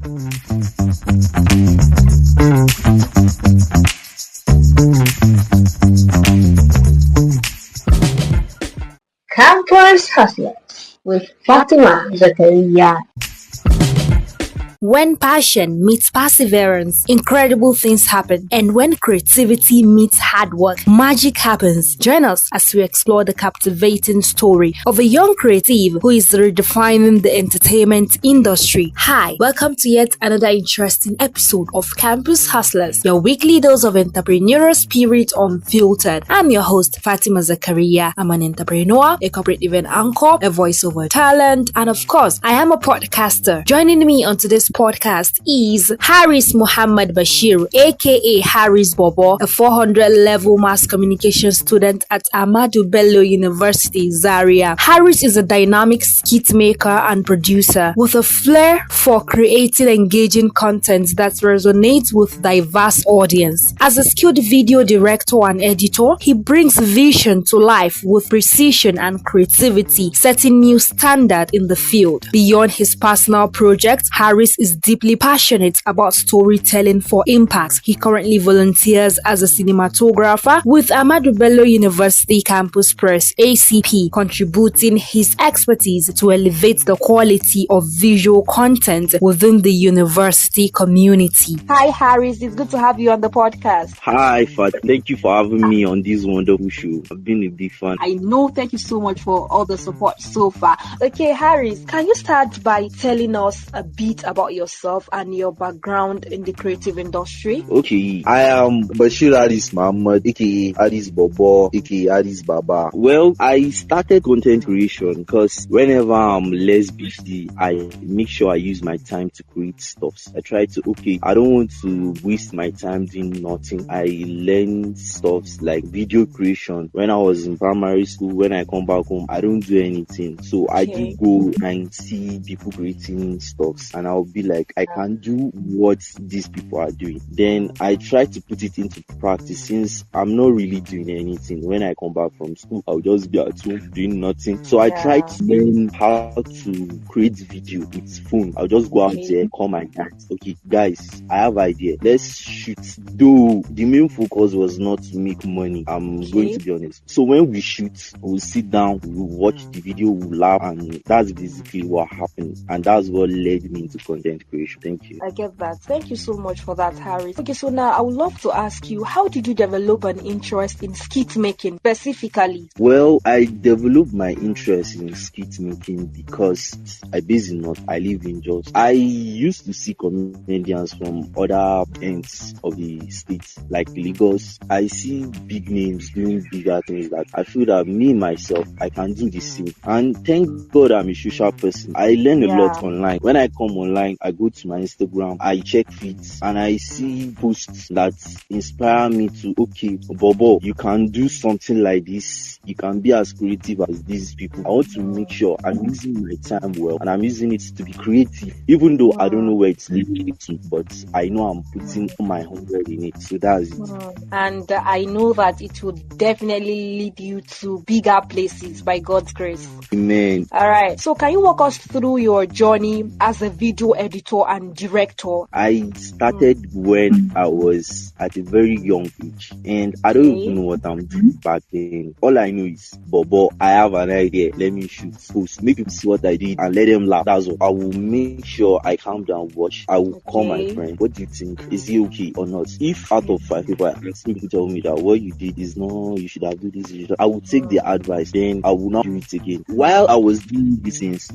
Campus Hustlers with Fatima Zakariyya. When passion meets perseverance, incredible things happen. And when creativity meets hard work, magic happens. Join us as we explore the captivating story of a young creative who is redefining the entertainment industry. Hi, welcome to yet another interesting episode of Campus Hustlers, your weekly dose of entrepreneurial spirit unfiltered. I'm your host, Fatima Zakariyya. I'm an entrepreneur, a corporate event anchor, a voiceover talent, and of course, I am a podcaster. Joining me on today's podcast is Haris Muhammad Bashir, aka Haris Bobo, a 400 level mass communication student at Ahmadu Bello University, Zaria. Haris is a dynamic skit maker and producer with a flair for creating engaging content that resonates with diverse audience. As a skilled video director and editor, he brings vision to life with precision and creativity, setting new standard in the field. Beyond his personal projects, Haris is deeply passionate about storytelling for impact. He currently volunteers as a cinematographer with Ahmadu Bello University Campus Press (ACP), contributing his expertise to elevate the quality of visual content within the university community. Hi Haris, it's good to have you on the podcast. Hi Fat, thank you for having me on this wonderful show. I've been a big fan. I know, thank you so much for all the support so far. Okay Haris, can you start by telling us a bit about yourself and your background in the creative industry? Okay, I am Bashir Haris Muhammad, aka Haris Bobo, aka Haris Baba. Well, I started content creation because whenever I'm less busy, I make sure I use my time to create stuff. I try to, I don't want to waste my time doing nothing. I learn stuff like video creation. When I was in primary school, when I come back home, I don't do anything. So I do go and see people creating stuff and I'll be like, I can do what these people are doing. Then I try to put it into practice since I'm not really doing anything. When I come back from school, I'll just be at home doing nothing. So I try to learn how to create video with phone. I'll just go out there, call my guys. Okay, guys, I have idea. Let's shoot. Though the main focus was not to make money. I'm going to be honest. So when we shoot, we'll sit down, we'll watch the video, we'll laugh, and that's basically what happened. And that's what led me into content creation. Thank you. I get that. Thank you so much for that, Haris. Okay, so now I would love to ask you, how did you develop an interest in skit making specifically? Well, I developed my interest in skit making because I live in Jos. I used to see comedians from other ends of the states, like Lagos. I see big names doing bigger things that I feel that me, myself, I can do the same. And thank God I'm a social person. I learn a lot online. When I come online, I go to my Instagram, I check feeds, and I see posts that inspire me to, Bobo, you can do something like this. You can be as creative as these people. I want to make sure I'm using my time well, and I'm using it to be creative, even though I don't know where it's leading to, but I know I'm putting my 100 in it. So that's it. And I know that it will definitely lead you to bigger places by God's grace. Amen. All right. So can you walk us through your journey as a video editor and director? I started when I was at a very young age, and I don't even know what I'm doing back then. All I know is, Bobo, I have an idea. Let me shoot post, make people see what I did, and let them laugh. That's all. I will make sure I calm down, watch. I will call my friend. What do you think? Is it okay or not? If out of 5 people people tell me that what you did is no, you should have done this, I will take their advice. Then I will not do it again. While I was doing these things,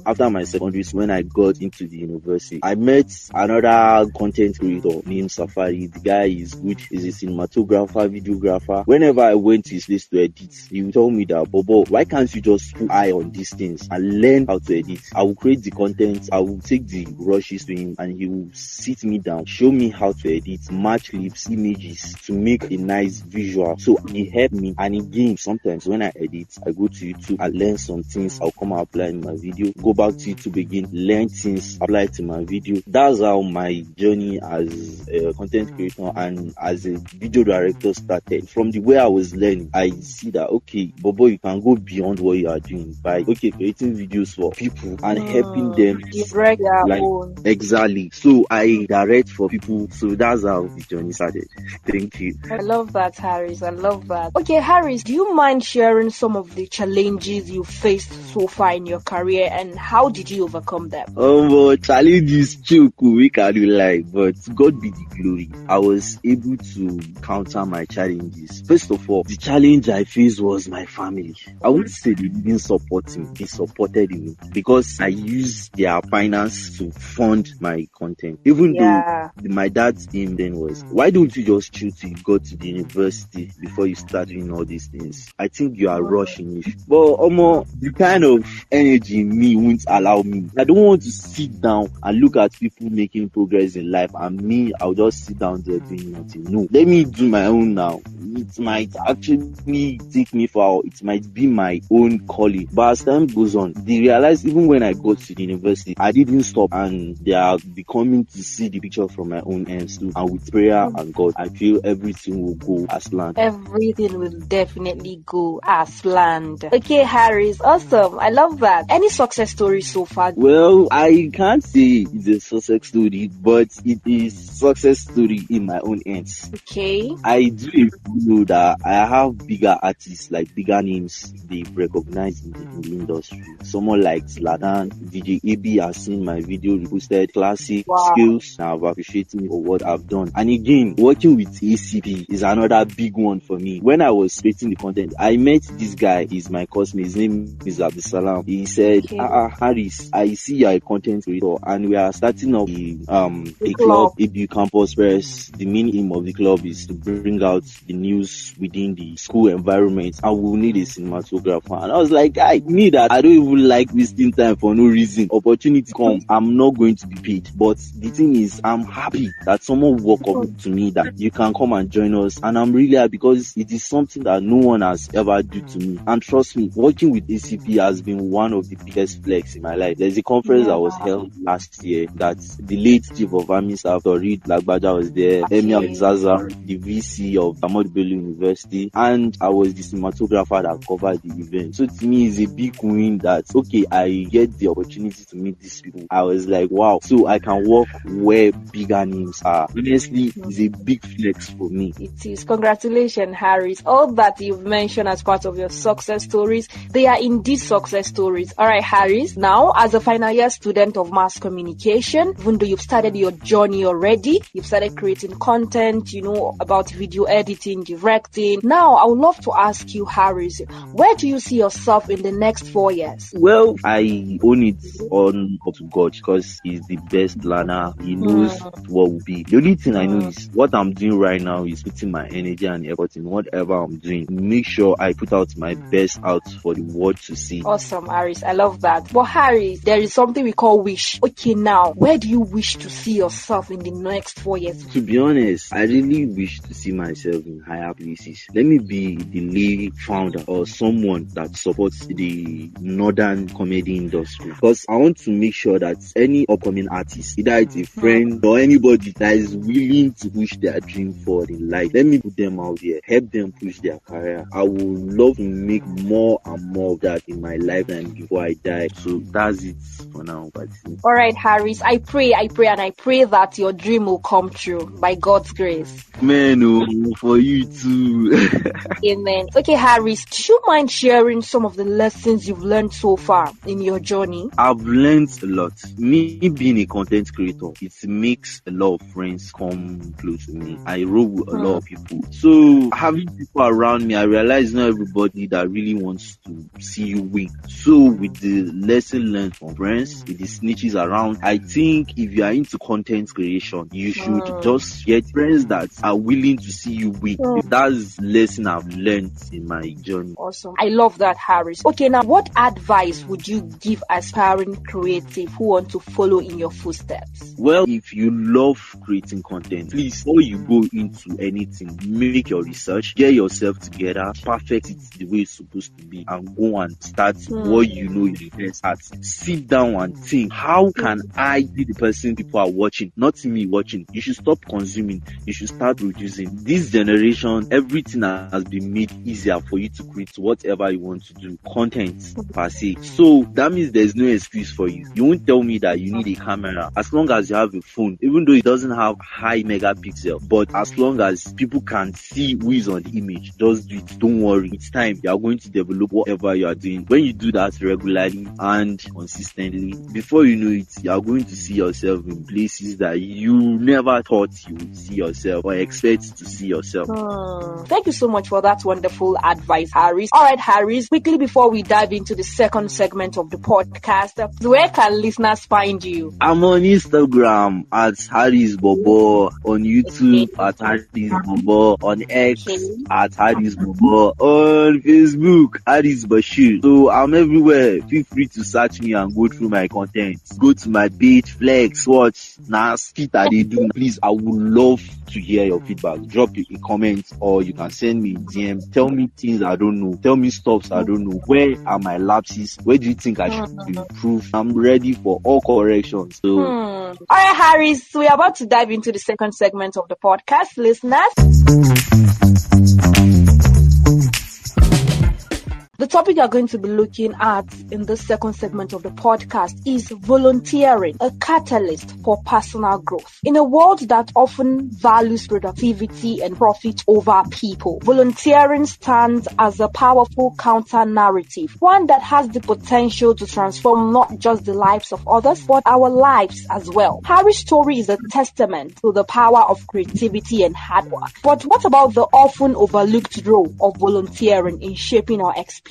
after my secondary, when I got into the university, I met another content creator named Safari. The guy is good. He's a cinematographer, videographer. Whenever I went to his place to edit, he would tell me that, Bobo, why can't you just put eye on these things and learn how to edit? I will create the content, I will take the rushes to him, and he will sit me down, show me how to edit, match clips, images to make a nice visual. So he helped me. And again, sometimes when I edit, I go to YouTube, I learn some things, I'll come and apply in my video, go back to YouTube again, learn things, apply liked my video. That's how my journey as a content creator and as a video director started. From the way I was learning, I see that okay, Bobo, you can go beyond what you are doing by creating videos for people and helping them Direct their like own. exactly. So I direct for people. So that's how the journey started. Thank you. I love that, Haris. I love that. Okay, Haris, do you mind sharing some of the challenges you faced so far in your career and how did you overcome them? But challenges choke, we can do like, but God be the glory. I was able to counter my challenges. First of all, the challenge I faced was my family. I wouldn't say they didn't support me, they supported me because I used their finance to fund my content. Even though my dad's aim then was, why don't you just choose to go to the university before you start doing all these things? I think you are rushing it. But the kind of energy in me won't allow me. I don't want to sit down and look at people making progress in life and me, I'll just sit down there doing nothing. No, let me do my own now. It might actually take me far. It might be my own calling. But as time goes on, they realize even when I got to the university, I didn't stop and they are becoming to see the picture from my own ends too. And with prayer and God, I feel everything will go as planned. Everything will definitely go as planned. Okay, Haris, awesome. I love that. Any success stories so far? Well, I can't say it's a success story, but it is success story in my own ends. Okay. I do know that I have bigger artists, like bigger names they recognize in the industry. Someone like Ladan, DJ AB has seen my video, reposted classic skills, and I've appreciated me for what I've done. And again, working with ACP is another big one for me. When I was creating the content, I met this guy, he's my cousin, his name is Abdulsalam. He said, Haris, I see you're a content creator and we are starting up a club, ABU Campus Press. The main aim of the club is to bring out the news within the school environment and we'll need a cinematographer. And I was like, I need that. I don't even like wasting time for no reason. Opportunity come, I'm not going to be paid. But the thing is, I'm happy that someone walked up to me that you can come and join us. And I'm really happy because it is something that no one has ever done to me. And trust me, working with ACP has been one of the biggest flex in my life. There's a conference that was held last year that the late chief of army staff, Reed Lagbaja, was there. Emir Zaza, the VC of Ahmadu Bello University, and I was the cinematographer that covered the event. So to me, it's a big win that, okay, I get the opportunity to meet these people. I was like, wow, so I can work where bigger names are. Honestly, it's a big flex for me. It is. Congratulations, Haris. All that you've mentioned as part of your success stories, they are indeed success stories. All right, Haris, now as a final year student of mass communication, even though you've started your journey already, you've started creating content, about video editing, directing. Now, I would love to ask you, Haris, where do you see yourself in the next 4 years? Well, I own it on up to God because He's the best planner. He knows what will be. The only thing I know is what I'm doing right now is putting my energy and effort in whatever I'm doing. Make sure I put out my best out for the world to see. Awesome, Haris. I love that. But Haris, there is something we call wish. Okay, now, where do you wish to see yourself in the next 4 years? To be honest, I really wish to see myself in higher places. Let me be the lead founder or someone that supports the northern comedy industry. Because I want to make sure that any upcoming artist, either it's a friend or anybody that is willing to push their dream forward in life, let me put them out there, help them push their career. I would love to make more and more of that in my lifetime before I die. So that's it for now. All right, Haris, I pray that your dream will come true by God's grace. Man, for you too. Amen. Okay, Haris, do you mind sharing some of the lessons you've learned so far in your journey? I've learned a lot. Me being a content creator, it makes a lot of friends come close to me. I roll with a lot of people. So having people around me, I realize not everybody that really wants to see you win. So with the lesson learned from friends, with the snitches around, I think if you are into content creation, you should just get friends that are willing to see you win. That's lesson I've learned in my journey. Awesome. I love that, Haris. Okay, now what advice would you give aspiring creative who want to follow in your footsteps? Well, if you love creating content, please, before you go into anything, make your research, get yourself together, perfect it the way it's supposed to be, and go and start what you know is the best at. Sit down and think, how can I be the person people are watching, not me watching? You should stop consuming. You should start producing. This generation, everything has been made easier for you to create whatever you want to do, content per se. So that means there's no excuse for you. You won't tell me that you need a camera. As long as you have a phone, even though it doesn't have high megapixel, but as long as people can see who is on the image, just do it. Don't worry. It's time. You are going to develop whatever you are doing. When you do that regularly and consistently, before you know it, you are going to see yourself in places that you never thought you would see yourself or expect to see yourself. Thank you so much for that wonderful advice, Haris. All right, Haris, quickly before we dive into the second segment of the podcast, where can listeners find you? I'm on Instagram at Haris Bobo, on YouTube at Haris Bobo, on X at Haris Bobo, on Facebook Haris Bashir. So I'm everywhere. Feel free to search me and go through my content. Go to my page, flex, watch, skit that they do. Please, I would love to hear your feedback. Drop a comment, or you can send me a DM. Tell me things I don't know. Tell me stuffs I don't know. Where are my lapses? Where do you think I should improve? I'm ready for all corrections. So, all right, Haris, we are about to dive into the second segment of the podcast, listeners. The topic you're going to be looking at in this second segment of the podcast is volunteering, a catalyst for personal growth. In a world that often values productivity and profit over people, volunteering stands as a powerful counter-narrative, one that has the potential to transform not just the lives of others, but our lives as well. Haris' story is a testament to the power of creativity and hard work. But what about the often overlooked role of volunteering in shaping our experience?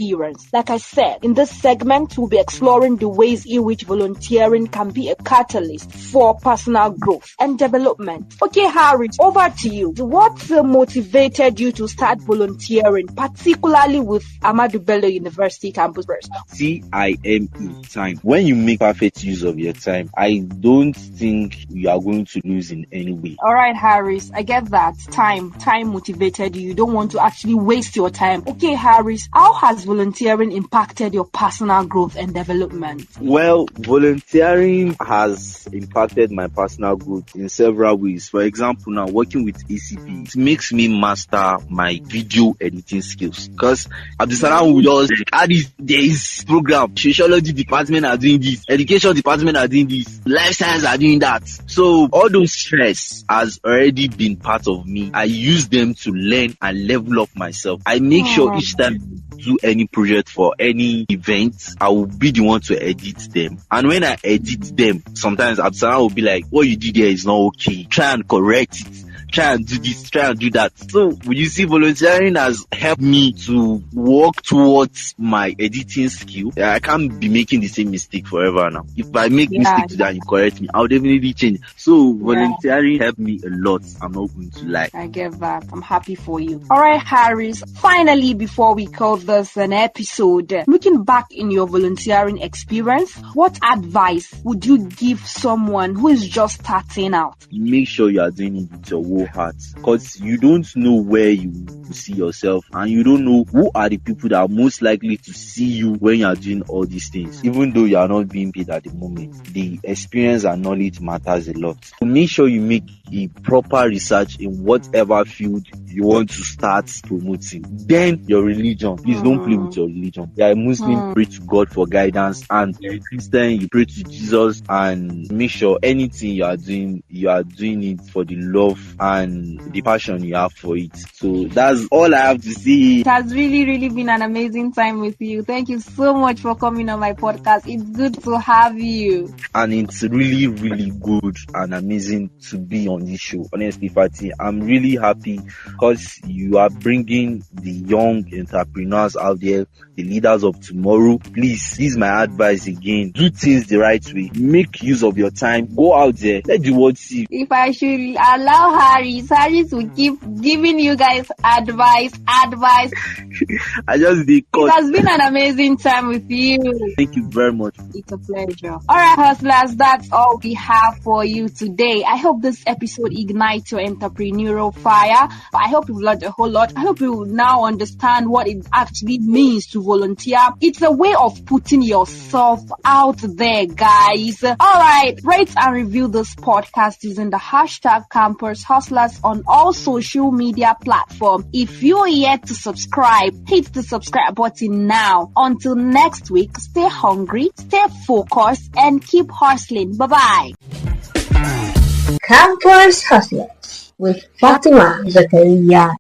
Like I said, in this segment, we'll be exploring the ways in which volunteering can be a catalyst for personal growth and development. Okay, Haris, over to you. What motivated you to start volunteering, particularly with Ahmadu Bello University campus? TIME, time. When you make perfect use of your time, I don't think you are going to lose in any way. All right, Haris, I get that. Time motivated you. You don't want to actually waste your time. Okay, Haris, how has volunteering impacted your personal growth and development? Well, volunteering has impacted my personal growth in several ways. For example, now working with ACP, it makes me master my video editing skills. Because Abdusalam will just add there is program, sociology department are doing this, education department are doing this, life science are doing that. So all those stress has already been part of me. I use them to learn and level up myself. I make sure each time I do any project for any event, I will be the one to edit them. And when I edit them, sometimes Absalom will be like, what you did here is not okay. Try and correct it. Try and do this, try and do that. So you see, volunteering has helped me to work towards my editing skill. I can't be making the same mistake forever now. If I make mistake today and you correct me, I'll definitely change. So volunteering helped me a lot. I'm not going to lie. I get that. I'm happy for you. All right, Haris. Finally, before we call this an episode, looking back in your volunteering experience, what advice would you give someone who is just starting out? Make sure you are doing it with your whole heart, because you don't know where you will see yourself, and you don't know who are the people that are most likely to see you when you are doing all these things. Even though you are not being paid at the moment, the experience and knowledge matters a lot. So make sure you make a proper research in whatever field you want to start promoting. Then your religion, please don't play with your religion. You are a Muslim, pray to God for guidance, and you're a Christian, you pray to Jesus, and make sure anything you are doing it for the love and the passion you have for it. So that's all I have to say. It has really been an amazing time with you. Thank you so much for coming on my podcast. It's good to have you. And it's really good and amazing to be on this show. Honestly, Fati, I'm really happy because you are bringing the young entrepreneurs out there, the leaders of tomorrow. Please, this is my advice again. Do things the right way. Make use of your time. Go out there. Let the world see. If I should allow Haris will keep giving you guys advice. I just did cut. It has been an amazing time with you. Thank you very much. It's a pleasure. All right, hustlers, that's all we have for you today. I hope this episode episode ignites your entrepreneurial fire. I hope you've learned a whole lot. I hope you now understand what it actually means to volunteer. It's a way of putting yourself out there, guys. All right, rate and review this podcast using the hashtag Campus Hustlers on all social media platforms. If you're yet to subscribe, hit the subscribe button now. Until next week, stay hungry, stay focused, and keep hustling. Bye-bye. Campus Hustlers with Fatima Zakariyya.